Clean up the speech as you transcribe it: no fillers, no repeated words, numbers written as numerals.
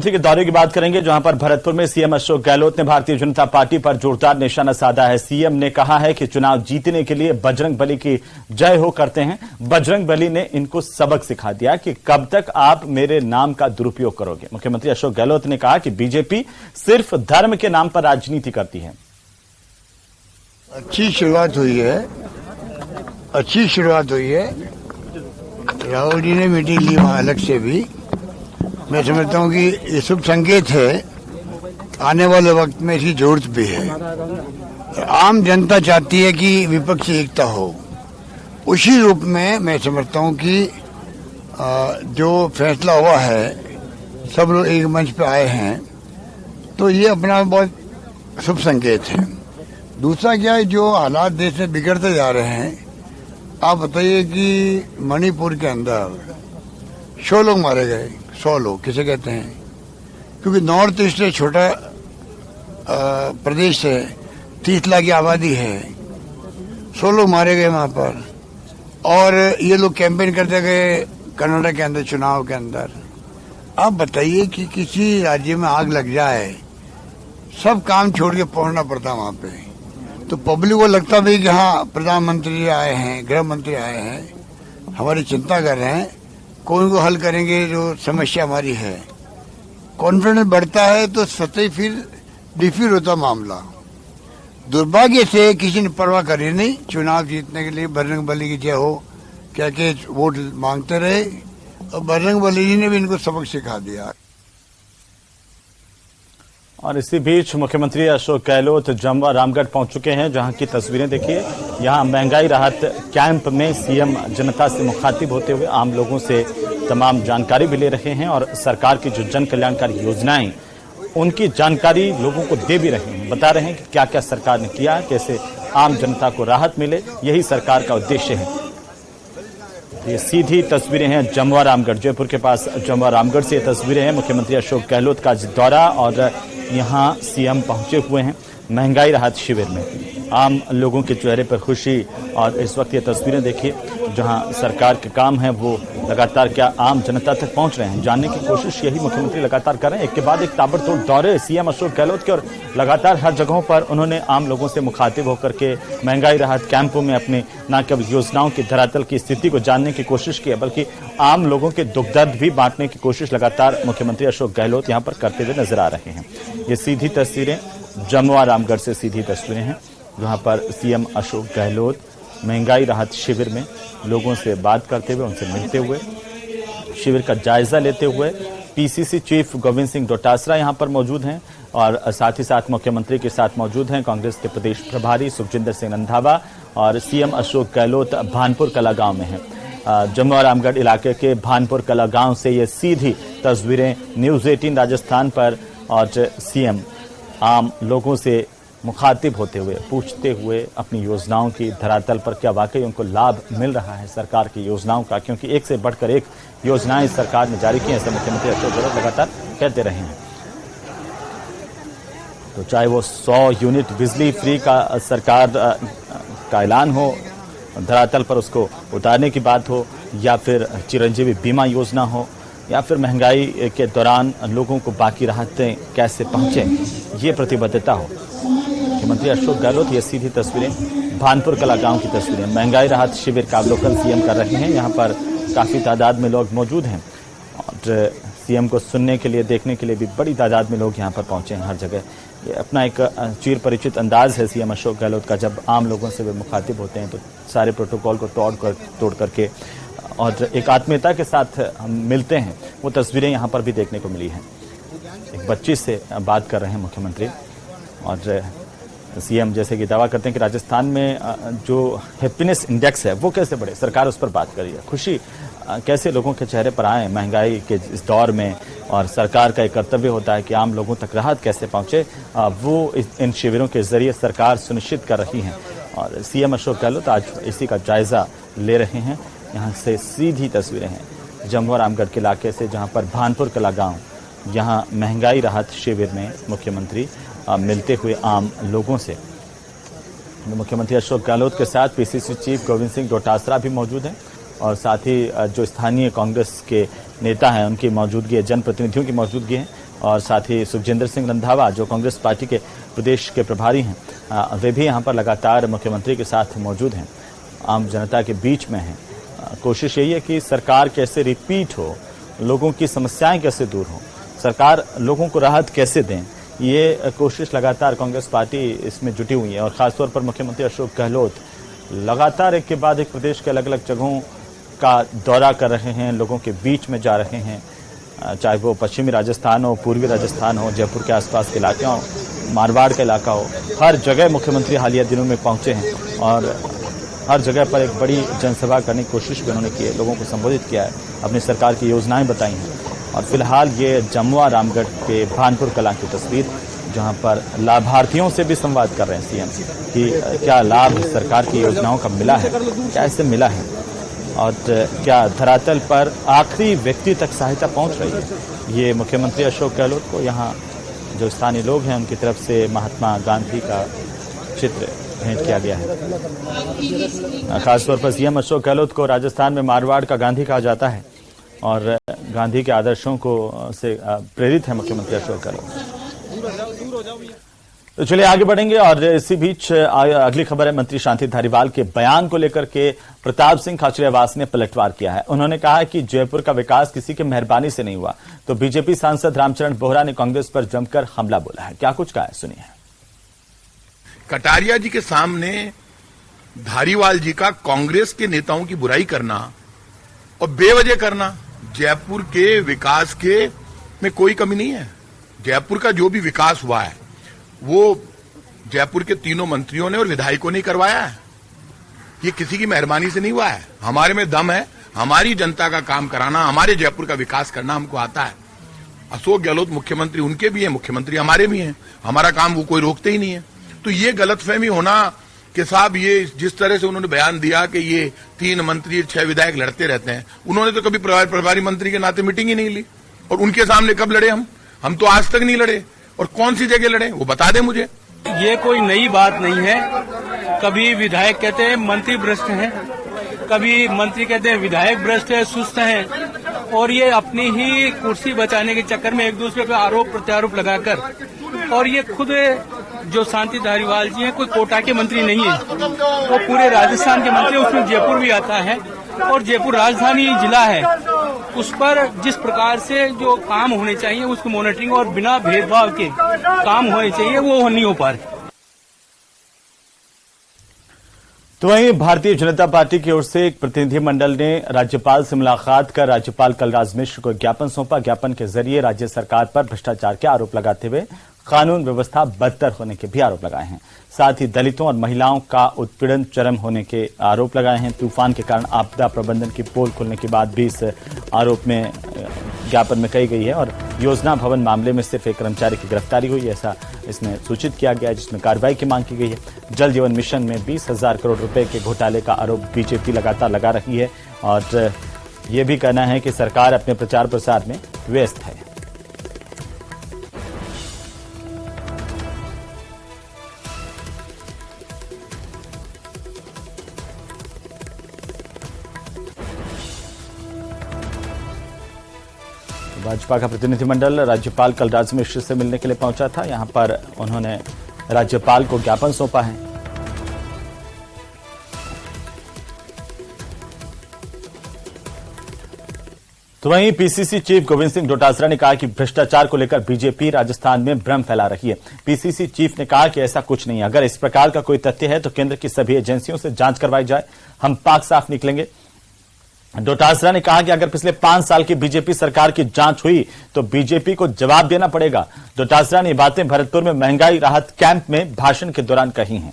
के दौरे की बात करेंगे, जहां पर भरतपुर में सीएम अशोक गहलोत ने भारतीय जनता पार्टी पर जोरदार निशाना साधा है। सीएम ने कहा है कि चुनाव जीतने के लिए बजरंग बली की जय हो करते हैं। बजरंग बली ने इनको सबक सिखा दिया कि कब तक आप मेरे नाम का दुरुपयोग करोगे। मुख्यमंत्री अशोक गहलोत ने कहा कि बीजेपी सिर्फ धर्म के नाम पर राजनीति करती है। अच्छी शुरुआत हुई है। राहुल जी ने मीटिंग ली वहां अलग से भी। मैं समझता हूँ कि ये शुभ संकेत है। आने वाले वक्त में इसकी जरूरत भी है। आम जनता चाहती है कि विपक्ष एकता हो। उसी रूप में मैं समझता हूँ कि जो फैसला हुआ है, सब लोग एक मंच पे आए हैं, तो ये अपना बहुत शुभ संकेत है। दूसरा क्या है, जो हालात देश में बिगड़ते जा रहे हैं, आप बताइए कि मणिपुर के अंदर 100 लोग मारे गए। 100 लोग किसे कहते हैं? क्योंकि नॉर्थ ईस्ट एक छोटा प्रदेश है, 30 लाख की आबादी है। 100 लोग मारे गए वहां पर। और ये लोग कैंपेन करते गए कर्नाटक के अंदर, चुनाव के अंदर। आप बताइए कि किसी राज्य में आग लग जाए, सब काम छोड़ के पहुंचना पड़ता वहां पे, तो पब्लिक को लगता भी कि हाँ, प्रधानमंत्री आए हैं, गृह मंत्री आए हैं, हमारी चिंता कर रहे हैं, कोई को हल करेंगे जो समस्या हमारी है। कॉन्फिडेंस बढ़ता है तो सतही फिर डिफीट होता मामला। दुर्भाग्य से किसी ने परवाह करी नहीं। चुनाव जीतने के लिए बजरंग बली की जय हो क्या के वोट मांगते रहे, और बजरंग बली जी ने भी इनको सबक सिखा दिया। और इसी बीच मुख्यमंत्री अशोक गहलोत जमवा रामगढ़ पहुंच चुके हैं, जहां की तस्वीरें देखिए। यहां महंगाई राहत कैंप में सीएम जनता से मुखातिब होते हुए आम लोगों से तमाम जानकारी भी ले रहे हैं और सरकार की जो जन कल्याणकारी योजनाएं, उनकी जानकारी लोगों को दे भी रहे हैं। बता रहे हैं कि क्या क्या सरकार ने किया, कैसे आम जनता को राहत मिले, यही सरकार का उद्देश्य है। ये सीधी तस्वीरें हैं जमवा रामगढ़, जयपुर के पास जमवा रामगढ़ से ये तस्वीरें हैं। मुख्यमंत्री अशोक गहलोत का दौरा और यहाँ सीएम पहुंचे हुए हैं महंगाई राहत शिविर में। आम लोगों के चेहरे पर खुशी। और इस वक्त ये तस्वीरें देखिए, जहां सरकार के काम है वो लगातार क्या आम जनता तक पहुंच रहे हैं, जानने की कोशिश यही मुख्यमंत्री लगातार कर रहे हैं। एक के बाद एक ताबड़तोड़ दौरे सीएम अशोक गहलोत के, और लगातार हर जगहों पर उन्होंने आम लोगों से मुखातिब होकर के महंगाई राहत कैंपों में अपने न केवल योजनाओं की धरातल की स्थिति को जानने की कोशिश की है, बल्कि आम लोगों के दुख दर्द भी बांटने की कोशिश लगातार मुख्यमंत्री अशोक गहलोत यहां पर करते हुए नजर आ रहे हैं। ये सीधी तस्वीरें जमवा रामगढ़ से सीधी तस्वीरें हैं, जहां पर सीएम अशोक गहलोत महंगाई राहत शिविर में लोगों से बात करते हुए, उनसे मिलते हुए, शिविर का जायजा लेते हुए। पीसीसी चीफ गोविंद सिंह डोटासरा यहां पर मौजूद हैं, और साथ ही साथ मुख्यमंत्री के साथ मौजूद हैं कांग्रेस के प्रदेश प्रभारी सुखजिंदर सिंह रंधावा, और सीएम अशोक गहलोत भानपुर कला गांव में हैं। जमवा रामगढ़ इलाके के भानपुर कला गांव से ये सीधी तस्वीरें न्यूज 18 राजस्थान पर। और सीएम आम लोगों से मुखातिब होते हुए, पूछते हुए अपनी योजनाओं की धरातल पर क्या वाकई उनको लाभ मिल रहा है सरकार की योजनाओं का, क्योंकि एक से बढ़कर एक योजनाएं सरकार ने जारी की हैं, ऐसे मुख्यमंत्री अशोक गहलोत लगातार कहते रहे हैं। तो चाहे वो 100 यूनिट बिजली फ्री का सरकार का ऐलान हो, धरातल पर उसको उतारने की बात हो, या फिर चिरंजीवी बीमा योजना हो, या फिर महंगाई के दौरान लोगों को बाकी राहतें कैसे पहुंचे, ये प्रतिबद्धता हो। मुख्यमंत्री अशोक गहलोत ये सीधी तस्वीरें भानपुर कला गांव की तस्वीरें, महंगाई राहत शिविर का अवलोकन सीएम कर रहे हैं। यहाँ पर काफी तादाद में लोग मौजूद हैं, और सीएम को सुनने के लिए, देखने के लिए भी बड़ी तादाद में लोग यहाँ पर पहुंचे हैं हर जगह। ये अपना एक चिर परिचित अंदाज है सीएम अशोक गहलोत का। जब आम लोगों से वे मुखातिब होते हैं तो सारे प्रोटोकॉल को तोड़ करके और एक आत्मीयता के साथ हम मिलते हैं। वो तस्वीरें यहाँ पर भी देखने को मिली हैं। एक बच्ची से बात कर रहे हैं मुख्यमंत्री, और सीएम जैसे कि दावा करते हैं कि राजस्थान में जो हैप्पीनेस इंडेक्स है वो कैसे बढ़े, सरकार उस पर बात करी है। खुशी कैसे लोगों के चेहरे पर आए महंगाई के इस दौर में, और सरकार का एक कर्तव्य होता है कि आम लोगों तक राहत कैसे पहुंचे, वो इन शिविरों के जरिए सरकार सुनिश्चित कर रही है। और सीएम अशोक गहलोत आज इसी का जायजा ले रहे हैं। यहाँ से सीधी तस्वीरें हैं जमवा रामगढ़ के इलाके से, जहाँ पर भानपुर कला गाँव, यहाँ महंगाई राहत शिविर में मुख्यमंत्री मिलते हुए आम लोगों से। मुख्यमंत्री अशोक गहलोत के साथ पीसीसी चीफ गोविंद सिंह डोटासरा भी मौजूद हैं, और साथ ही जो स्थानीय कांग्रेस के नेता हैं उनकी मौजूदगी है, जनप्रतिनिधियों की मौजूदगी है। और साथ ही सुखजिंदर सिंह रंधावा जो कांग्रेस पार्टी के प्रदेश के प्रभारी हैं, वे भी यहां पर लगातार मुख्यमंत्री के साथ मौजूद हैं, आम जनता के बीच में हैं। कोशिश यही है कि सरकार कैसे रिपीट हो, लोगों की समस्याएं कैसे दूर हो, सरकार लोगों को राहत कैसे दें, ये कोशिश लगातार कांग्रेस पार्टी इसमें जुटी हुई है। और खासतौर पर मुख्यमंत्री अशोक गहलोत लगातार एक के बाद एक प्रदेश के अलग अलग जगहों का दौरा कर रहे हैं, लोगों के बीच में जा रहे हैं, चाहे वो पश्चिमी राजस्थान हो, पूर्वी राजस्थान हो, जयपुर के आसपास के इलाके हों, मारवाड़ का इलाका हो, हर जगह मुख्यमंत्री हालिया दिनों में पहुंचे हैं और हर जगह पर एक बड़ी जनसभा करने की कोशिश भी उन्होंने की है, लोगों को संबोधित किया है, अपनी सरकार की योजनाएं बताई हैं। और फिलहाल ये जमुआ रामगढ़ के भानपुर कलां की तस्वीर, जहां पर लाभार्थियों से भी संवाद कर रहे हैं सीएम कि क्या लाभ सरकार की योजनाओं का मिला है, क्या इससे मिला है और क्या धरातल पर आखिरी व्यक्ति तक सहायता पहुंच रही है। ये मुख्यमंत्री अशोक गहलोत को यहाँ जो स्थानीय लोग हैं उनकी तरफ से महात्मा गांधी का चित्र भेंट किया गया है। खासतौर पर सीएम अशोक गहलोत को राजस्थान में मारवाड़ का गांधी कहा जाता है और गांधी के आदर्शों को से प्रेरित है मुख्यमंत्री अशोक गहलोत। तो चलिए आगे बढ़ेंगे और इसी बीच अगली खबर है मंत्री शांति धारीवाल के बयान को लेकर के प्रताप सिंह खाचरियावास ने पलटवार किया है। उन्होंने कहा है कि जयपुर का विकास किसी की मेहरबानी से नहीं हुआ। तो बीजेपी सांसद रामचरण बोहरा ने कांग्रेस पर जमकर हमला बोला है। क्या कुछ कहा है, सुनिए। कटारिया जी के सामने धारीवाल जी का कांग्रेस के नेताओं की बुराई करना और बेवजह करना, जयपुर के विकास के में कोई कमी नहीं है। जयपुर का जो भी विकास हुआ है वो जयपुर के तीनों मंत्रियों ने और विधायकों ने करवाया है। ये किसी की मेहरबानी से नहीं हुआ है। हमारे में दम है, हमारी जनता का काम कराना, हमारे जयपुर का विकास करना हमको आता है। अशोक गहलोत मुख्यमंत्री उनके भी हैं, मुख्यमंत्री हमारे भी हैं, हमारा काम वो कोई रोकते ही नहीं है। तो ये गलतफहमी होना कि साहब ये जिस तरह से उन्होंने बयान दिया कि ये 3 मंत्री 6 विधायक लड़ते रहते हैं, उन्होंने तो कभी प्रभारी मंत्री के नाते मीटिंग ही नहीं ली। और उनके सामने कब लड़े हम तो आज तक नहीं लड़े। और कौन सी जगह लड़े वो बता दें मुझे। ये कोई नई बात नहीं है। कभी विधायक कहते हैं मंत्री भ्रष्ट हैं, कभी मंत्री कहते हैं विधायक भ्रष्ट है, सुस्त हैं, और ये अपनी ही कुर्सी बचाने के चक्कर में एक दूसरे पर आरोप प्रत्यारोप लगाकर, और ये खुद जो शांति धारीवाल जी हैं कोई कोटा के मंत्री नहीं है, वो पूरे राजस्थान के मंत्री, उसमें जयपुर भी आता है और जयपुर राजधानी जिला है। उस पर जिस प्रकार से जो काम होने चाहिए उसकी मॉनिटरिंग और बिना भेदभाव के काम होने चाहिए वो नहीं हो पा रहे। तो वहीं भारतीय जनता पार्टी की ओर से एक प्रतिनिधिमंडल ने राज्यपाल से मुलाकात कर राज्यपाल कलराज मिश्र को ज्ञापन सौंपा। ज्ञापन के जरिए राज्य सरकार पर भ्रष्टाचार के आरोप लगाते हुए कानून व्यवस्था बदतर होने के भी आरोप लगाए हैं। साथ ही दलितों और महिलाओं का उत्पीड़न चरम होने के आरोप लगाए हैं। तूफान के कारण आपदा प्रबंधन की पोल खुलने के बाद भी इस आरोप में ज्ञापन में कही गई है। और योजना भवन मामले में सिर्फ एक कर्मचारी की गिरफ्तारी हुई, ऐसा इसमें सूचित किया गया है, जिसमें कार्रवाई की मांग की गई है। जल जीवन मिशन में 20,000 करोड़ रुपए के घोटाले का आरोप बीजेपी लगातार लगा रही है और ये भी कहना है कि सरकार अपने प्रचार प्रसार में व्यस्त है। भाजपा का प्रतिनिधिमंडल राज्यपाल कलराज मिश्र से मिलने के लिए पहुंचा था। यहां पर उन्होंने राज्यपाल को ज्ञापन सौंपा है। तो वहीं पीसीसी चीफ गोविंद सिंह डोटासरा ने कहा कि भ्रष्टाचार को लेकर बीजेपी राजस्थान में भ्रम फैला रही है। पीसीसी चीफ ने कहा कि ऐसा कुछ नहीं है। अगर इस प्रकार का कोई तथ्य है तो केंद्र की सभी एजेंसियों से जांच करवाई जाए, हम पाक साफ निकलेंगे। डोटासरा ने कहा कि अगर पिछले 5 साल की बीजेपी सरकार की जांच हुई तो बीजेपी को जवाब देना पड़ेगा। डोटासरा ने बातें भरतपुर में महंगाई राहत कैंप में भाषण के दौरान कही हैं।